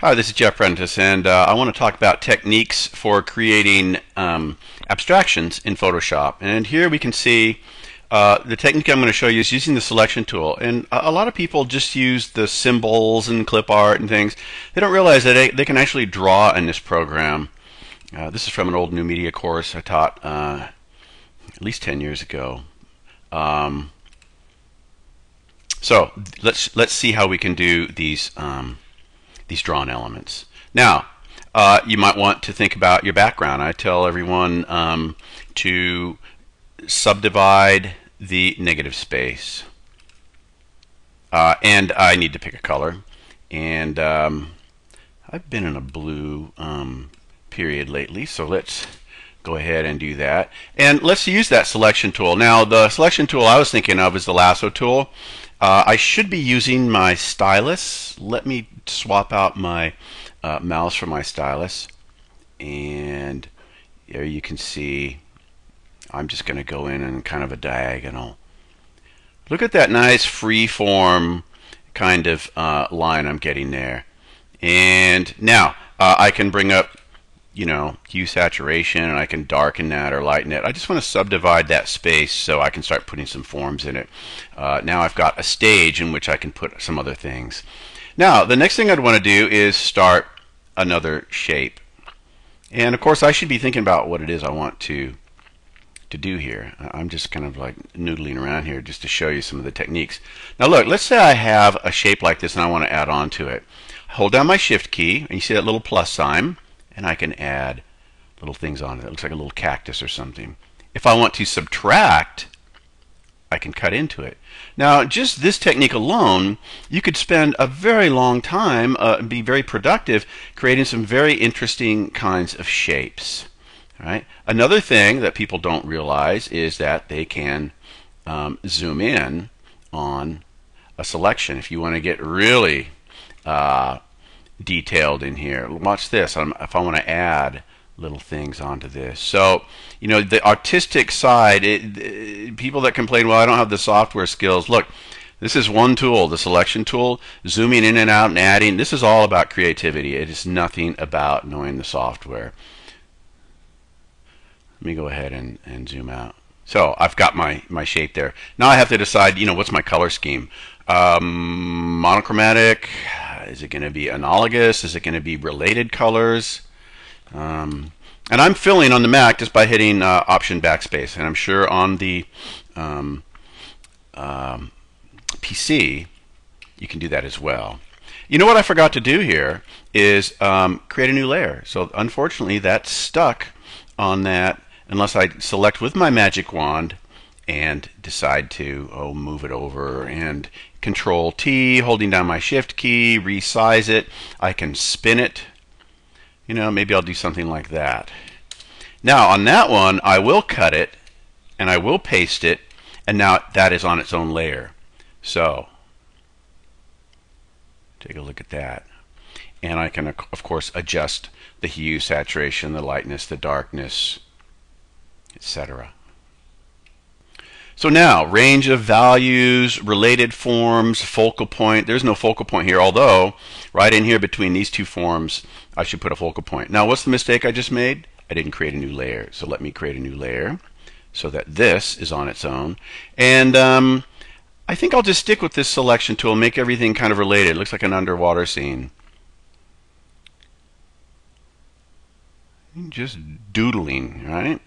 Hi, this is Jeff Prentice, and I want to talk about techniques for creating abstractions in Photoshop. And here we can see the technique I'm going to show you is using the selection tool. And a lot of people just use the symbols and clip art and things. They don't realize that they can actually draw in this program. This is from an old new media course I taught at least 10 years ago. So let's see how we can do these drawn elements. Now, you might want to think about your background. I tell everyone to subdivide the negative space. And I need to pick a color. And I've been in a blue period lately, so let's go ahead and do that. And let's use that selection tool. Now, the selection tool I was thinking of is the lasso tool. I should be using my stylus. Let me swap out my mouse for my stylus. And there you can see I'm just going to go in kind of a diagonal. Look at that nice free form kind of line I'm getting there. And now I can bring up, hue saturation, and I can darken that or lighten it. I just want to subdivide that space so I can start putting some forms in it. Now I've got a stage in which I can put some other things. Now the next thing I'd want to do is start another shape. And of course I should be thinking about what it is I want to do here. I'm just kind of like noodling around here just to show you some of the techniques. Now look, let's say I have a shape like this and I want to add on to it. Hold down my shift key and you see that little plus sign, and I can add little things on it. It looks like a little cactus or something. If I want to subtract, I can cut into it. Now, just this technique alone, you could spend a very long time and be very productive creating some very interesting kinds of shapes. All right? Another thing that people don't realize is that they can zoom in on a selection. If you want to get really detailed in here, watch this. If I want to add little things onto this, so the artistic side, people that complain, well, I don't have the software skills. Look, this is one tool, the selection tool. Zooming in and out and adding, this is all about creativity. It is nothing about knowing the software. Let me go ahead and zoom out. So I've got my shape there. Now I have to decide, what's my color scheme? Monochromatic? Is it going to be analogous? Is it going to be related colors? And I'm filling on the Mac just by hitting Option Backspace, and I'm sure on the PC you can do that as well. You know what I forgot to do here is create a new layer. So unfortunately that's stuck on that unless I select with my magic wand and decide to move it over and Control T, holding down my shift key, resize it. I can spin it. Maybe I'll do something like that. Now on that one I will cut it and I will paste it, and now that is on its own layer. So take a look at that. And I can of course adjust the hue, saturation, the lightness, the darkness, etc. So now, range of values, related forms, focal point. There's no focal point here, although right in here between these two forms, I should put a focal point. Now, what's the mistake I just made? I didn't create a new layer. So let me create a new layer so that this is on its own. And I think I'll just stick with this selection tool and make everything kind of related. It looks like an underwater scene. Just doodling, right?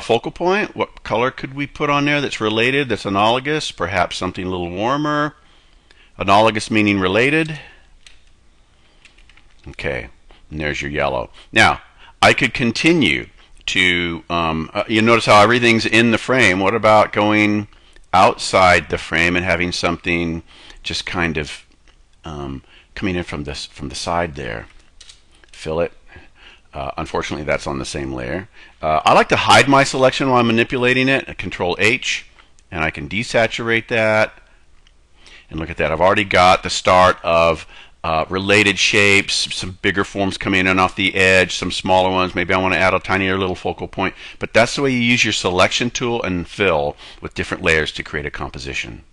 Focal point, what color could we put on there that's related, that's analogous? Perhaps something a little warmer. Analogous meaning related. Okay, and there's your yellow. Now, I could continue to, you notice how everything's in the frame. What about going outside the frame and having something just kind of coming in from the side there? Fill it. Unfortunately, that's on the same layer. I like to hide my selection while I'm manipulating it. Control H, and I can desaturate that. And look at that. I've already got the start of related shapes, some bigger forms coming in off the edge, some smaller ones. Maybe I want to add a tinier little focal point. But that's the way you use your selection tool and fill with different layers to create a composition.